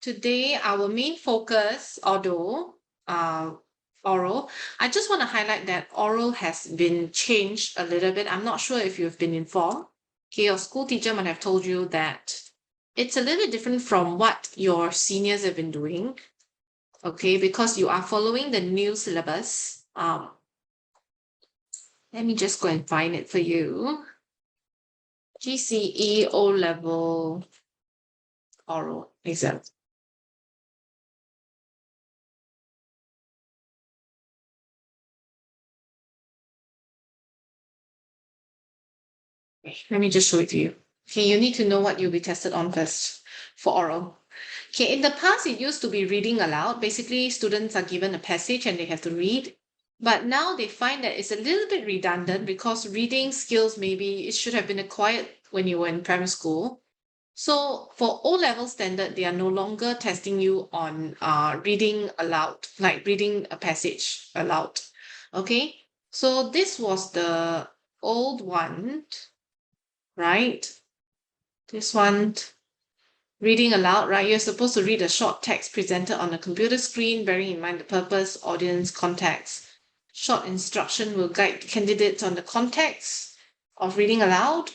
Today, our main focus, although oral, I just want to highlight that oral has been changed a little bit. I'm not sure if you've been informed. Okay, your school teacher might have told you that it's a little bit different from what your seniors have been doing. Okay, because you are following the new syllabus. Let me just go and find it for you. GCE O-level oral exam. Okay, let me just show it to you. Okay, you need to know what you'll be tested on first for oral. Okay, in the past, it used to be reading aloud. Basically, students are given a passage and they have to read. But now they find that it's a little bit redundant because reading skills, maybe it should have been acquired when you were in primary school. So for O-level standard, they are no longer testing you on reading aloud, like reading a passage aloud. Okay, so this was the old one, right? This one, reading aloud, right? You're supposed to read a short text presented on a computer screen, bearing in mind the purpose, audience, context. Short instruction will guide candidates on the context of reading aloud.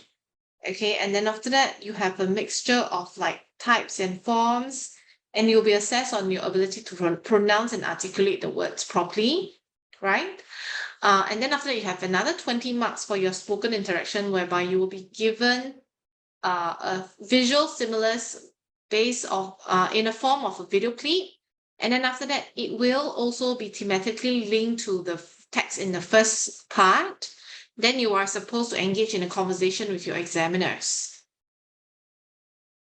Okay, and then after that, you have a mixture of like types and forms, and you'll be assessed on your ability to pronounce and articulate the words properly, right? And then after that, you have another 20 marks for your spoken interaction, whereby you will be given a visual stimulus based of in a form of a video clip. And then after that, it will also be thematically linked to the text in the first part. Then you are supposed to engage in a conversation with your examiners.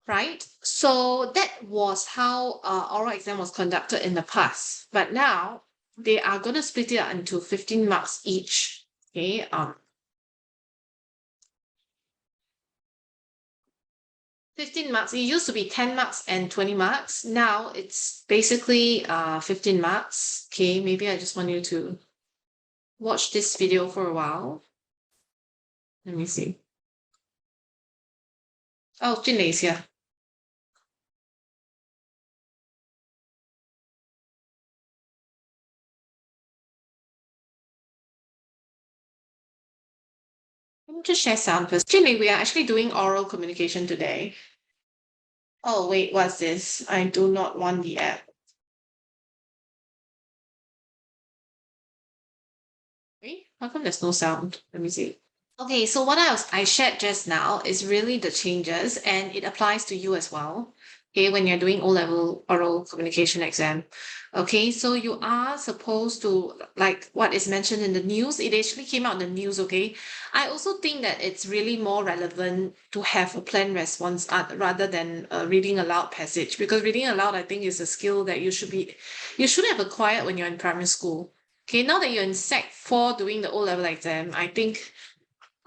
Right? So that was how oral exam was conducted in the past. But now they are going to split it into 15 marks each. Okay. 15 marks. It used to be 10 marks and 20 marks. Now it's basically 15 marks. Okay, maybe I just want you to watch this video for a while. Let me see. Oh, Jinlei is here. Let me just share sound first. Jinlei, we are actually doing oral communication today. Oh, wait, what's this? I do not want the app. Wait, how come there's no sound? Let me see. Okay, so what I shared just now is really the changes, and it applies to you as well. Okay, when you're doing O-level oral communication exam. Okay, so you are supposed to, like what is mentioned in the news, it actually came out in the news, okay? I also think that it's really more relevant to have a planned response rather than reading aloud passage, because reading aloud, I think, is a skill that you should have acquired when you're in primary school. Okay, now that you're in Sec 4 doing the O-level exam, I think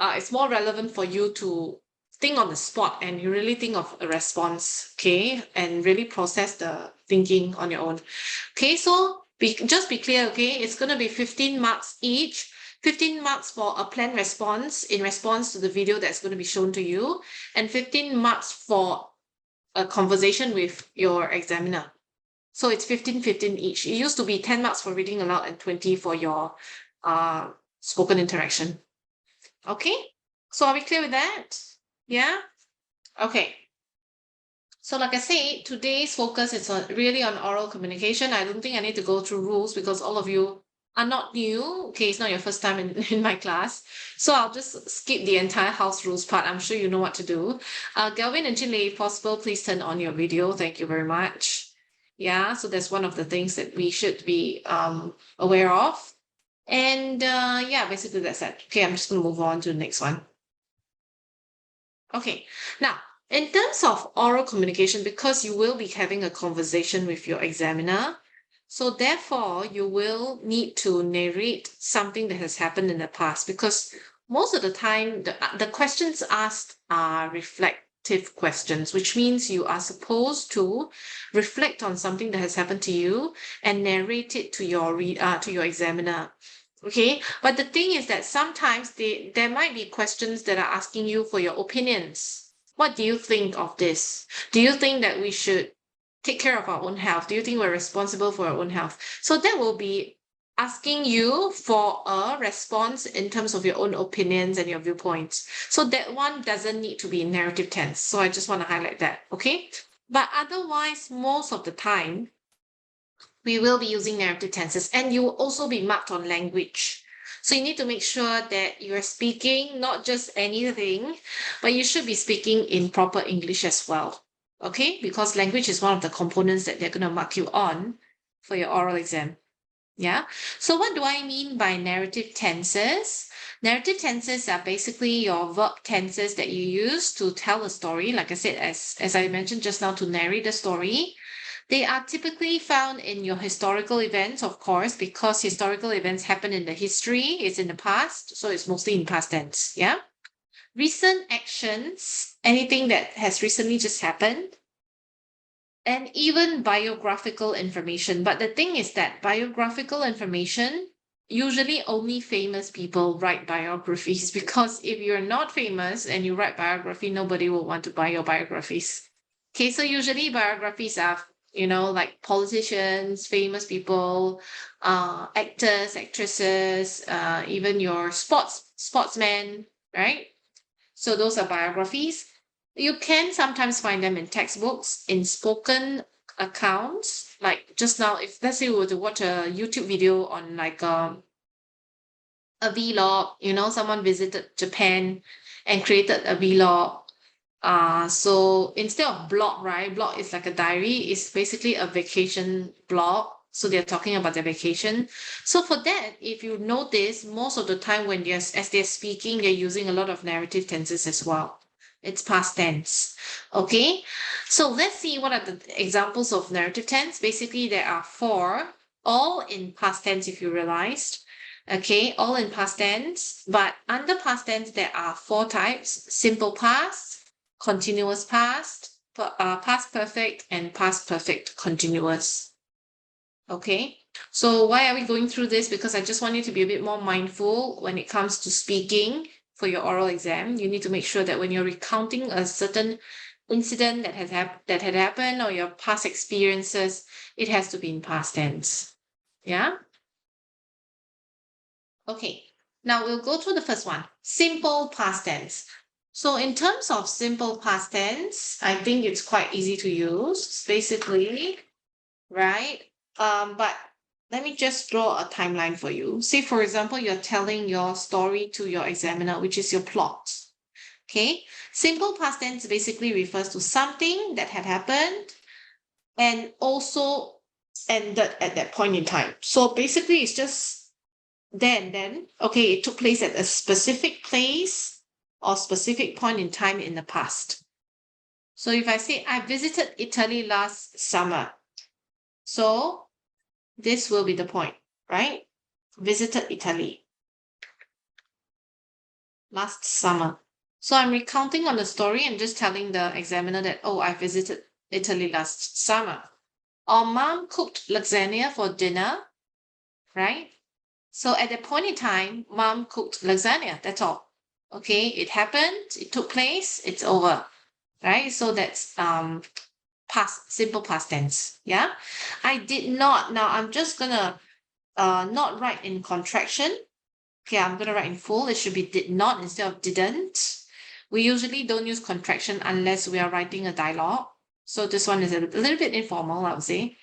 it's more relevant for you to think on the spot and you really think of a response, okay, and really process the thinking on your own. Okay, so just be clear, okay, it's going to be 15 marks each. 15 marks for a planned response in response to the video that's going to be shown to you, and 15 marks for a conversation with your examiner. So it's 15, 15 each. It used to be 10 marks for reading aloud and 20 for your spoken interaction. Okay, so are we clear with that? Yeah? Okay. So like I say, today's focus is really on oral communication. I don't think I need to go through rules because all of you are not new. Okay, it's not your first time in my class. So I'll just skip the entire house rules part. I'm sure you know what to do. Galvin and Jinlei, if possible, please turn on your video. Thank you very much. Yeah, so that's one of the things that we should be aware of. And yeah, basically that's it. Okay, I'm just going to move on to the next one. Okay, now in terms of oral communication, because you will be having a conversation with your examiner, so therefore you will need to narrate something that has happened in the past, because most of the time the questions asked are reflective questions, which means you are supposed to reflect on something that has happened to you and narrate it to your examiner. Okay, but the thing is that sometimes there might be questions that are asking you for your opinions. What do you think of this? Do you think that we should take care of our own health? Do you think we're responsible for our own health? So that will be asking you for a response in terms of your own opinions and your viewpoints. So that one doesn't need to be in narrative tense. So I just want to highlight that, okay? But otherwise, most of the time, we will be using narrative tenses, and you will also be marked on language. So you need to make sure that you're speaking not just anything, but you should be speaking in proper English as well. Okay? Because language is one of the components that they're going to mark you on for your oral exam. Yeah. So what do I mean by narrative tenses? Narrative tenses are basically your verb tenses that you use to tell a story. Like I said, as I mentioned just now, to narrate the story. They are typically found in your historical events, of course, because historical events happen in the history, it's in the past, so it's mostly in past tense. Yeah. Recent actions, anything that has recently just happened, and even biographical information. But the thing is that biographical information, usually only famous people write biographies, because if you're not famous and you write biography, nobody will want to buy your biographies. Okay, so usually biographies are, like politicians, famous people, actors, actresses, even your sportsmen, right? So those are biographies. You can sometimes find them in textbooks, in spoken accounts. Like just now, if let's say we were to watch a YouTube video on like a vlog, someone visited Japan and created a vlog. So instead of blog, right? Blog is like a diary, it's basically a vacation blog. So they're talking about their vacation. So for that, if you notice, most of the time when as they're speaking, they're using a lot of narrative tenses as well. It's past tense. Okay. So let's see what are the examples of narrative tense. Basically, there are four, all in past tense, if you realized. Okay, all in past tense. But under past tense, there are four types: simple past, continuous past, past perfect, and past perfect continuous. Okay, so why are we going through this? Because I just want you to be a bit more mindful when it comes to speaking for your oral exam. You need to make sure that when you're recounting a certain incident that had happened, or your past experiences, it has to be in past tense. Yeah. Okay. Now we'll go through the first one, simple past tense. So in terms of simple past tense, I think it's quite easy to use, basically, right? But let me just draw a timeline for you. Say, for example, you're telling your story to your examiner, which is your plot. Okay. Simple past tense basically refers to something that had happened and also ended at that point in time. So basically, it's just then, okay, it took place at a specific place or specific point in time in the past. So if I say I visited Italy last summer, so this will be the point, right? Visited Italy last summer. So I'm recounting on the story and just telling the examiner that, oh, I visited Italy last summer. Or mom cooked lasagna for dinner, right? So at that point in time, mom cooked lasagna. That's all. Okay, it happened, it took place, it's over. Right? So that's past, simple past tense. Yeah. I did not. Now I'm just gonna not write in contraction. Okay, I'm gonna write in full. It should be did not instead of didn't. We usually don't use contraction unless we are writing a dialogue. So this one is a little bit informal, I would say.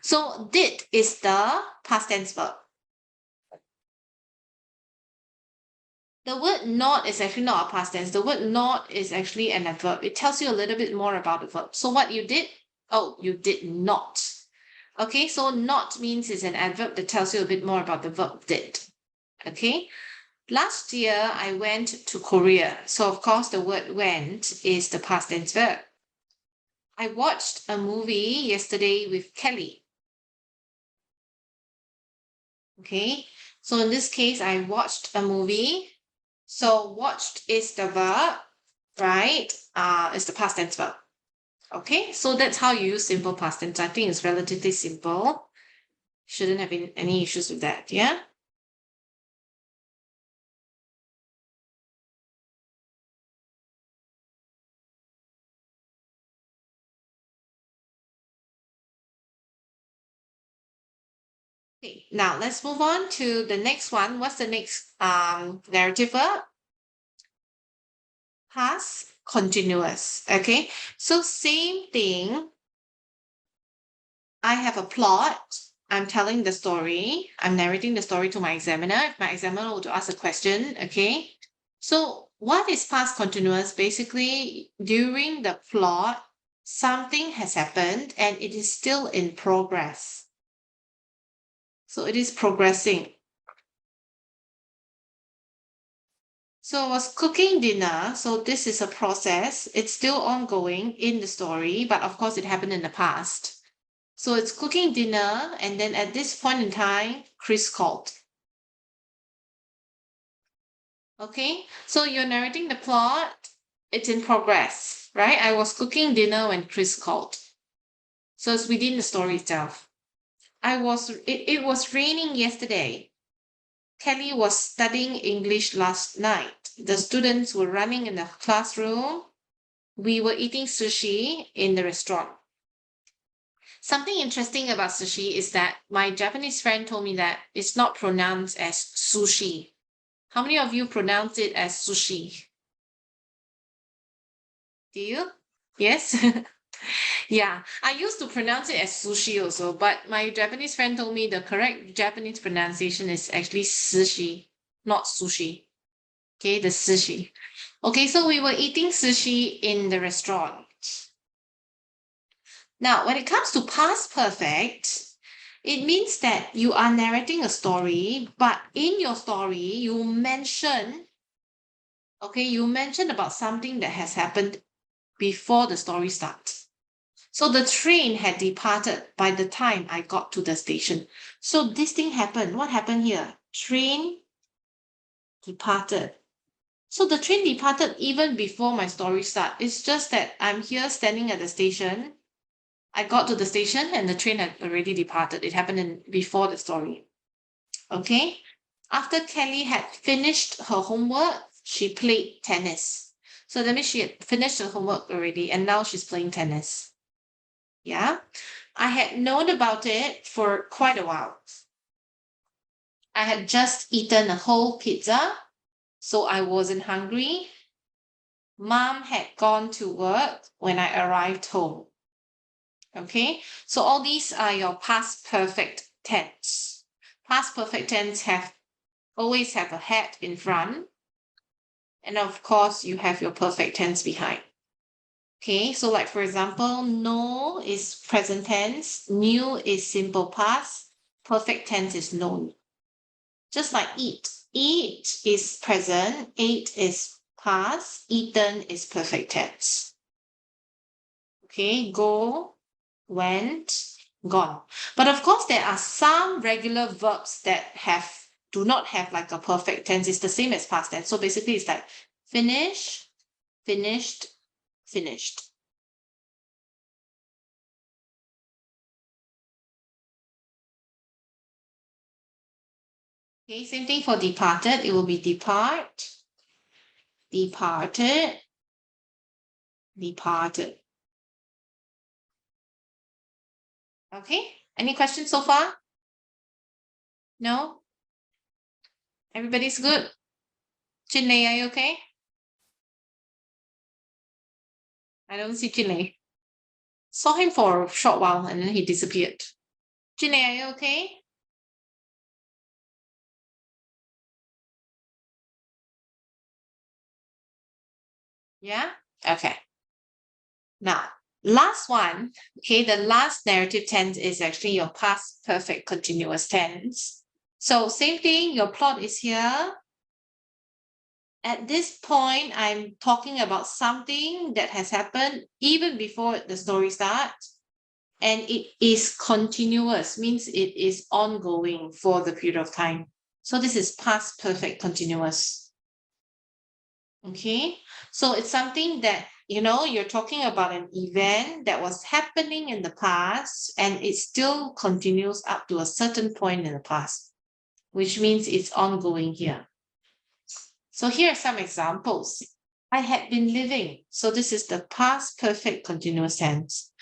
So did is the past tense verb. The word not is actually not a past tense. The word not is actually an adverb. It tells you a little bit more about the verb. So what you did? Oh, you did not. Okay, so not means it's an adverb that tells you a bit more about the verb did. Okay, last year I went to Korea. So of course the word went is the past tense verb. I watched a movie yesterday with Kelly. Okay, so in this case, I watched a movie. So watched is the verb, right? Is the past tense verb. Okay, so that's how you use simple past tense. I think it's relatively simple. Shouldn't have been any issues with that. Yeah. Okay, now let's move on to the next one. What's the next narrative verb? Past continuous. Okay, so same thing. I have a plot. I'm telling the story. I'm narrating the story to my examiner. If my examiner were to ask a question, okay. So what is past continuous? Basically, during the plot, something has happened and it is still in progress. So it is progressing. So I was cooking dinner. So this is a process. It's still ongoing in the story, but of course it happened in the past. So it's cooking dinner, and then at this point in time, Chris called. Okay, so you're narrating the plot. It's in progress, right? I was cooking dinner when Chris called. So it's within the story itself. It was raining yesterday. Kelly was studying English last night. The students were running in the classroom. We were eating sushi in the restaurant. Something interesting about sushi is that my Japanese friend told me that it's not pronounced as sushi. How many of you pronounce it as sushi? Do you? Yes? Yeah, I used to pronounce it as sushi also, but my Japanese friend told me the correct Japanese pronunciation is actually sushi, not sushi. Okay, the sushi. Okay, so we were eating sushi in the restaurant. Now, when it comes to past perfect, it means that you are narrating a story, but in your story, you mention about something that has happened before the story starts. So the train had departed by the time I got to the station. So this thing happened. What happened here? Train departed. So the train departed even before my story starts. It's just that I'm here standing at the station. I got to the station and the train had already departed. It happened before the story. Okay. After Kelly had finished her homework, she played tennis. So that means she had finished her homework already and now she's playing tennis. Yeah. I had known about it for quite a while. I had just eaten a whole pizza, so I wasn't hungry. Mom had gone to work when I arrived home. Okay, so all these are your past perfect tense. Past perfect tense always have a had in front. And of course, you have your perfect tense behind. Okay, so like for example, know is present tense, knew is simple past, perfect tense is known. Just like eat. Eat is present, ate is past, eaten is perfect tense. Okay, go, went, gone. But of course, there are some regular verbs that do not have like a perfect tense. It's the same as past tense. So basically, it's like finish, finished, finished. Okay, same thing for departed. It will be depart, departed, departed. Okay, any questions so far? No? Everybody's good? Chinley, are you okay? I don't see Chinley. Saw him for a short while and then he disappeared. Chinley, are you okay? Yeah? Okay. Now, last one, okay, the last narrative tense is actually your past perfect continuous tense. So same thing, your plot is here. At this point, I'm talking about something that has happened even before the story starts. And it is continuous, means it is ongoing for the period of time. So this is past perfect continuous. Okay, so it's something that, you're talking about an event that was happening in the past and it still continues up to a certain point in the past, which means it's ongoing here. So here are some examples. I had been living. So this is the past perfect continuous tense.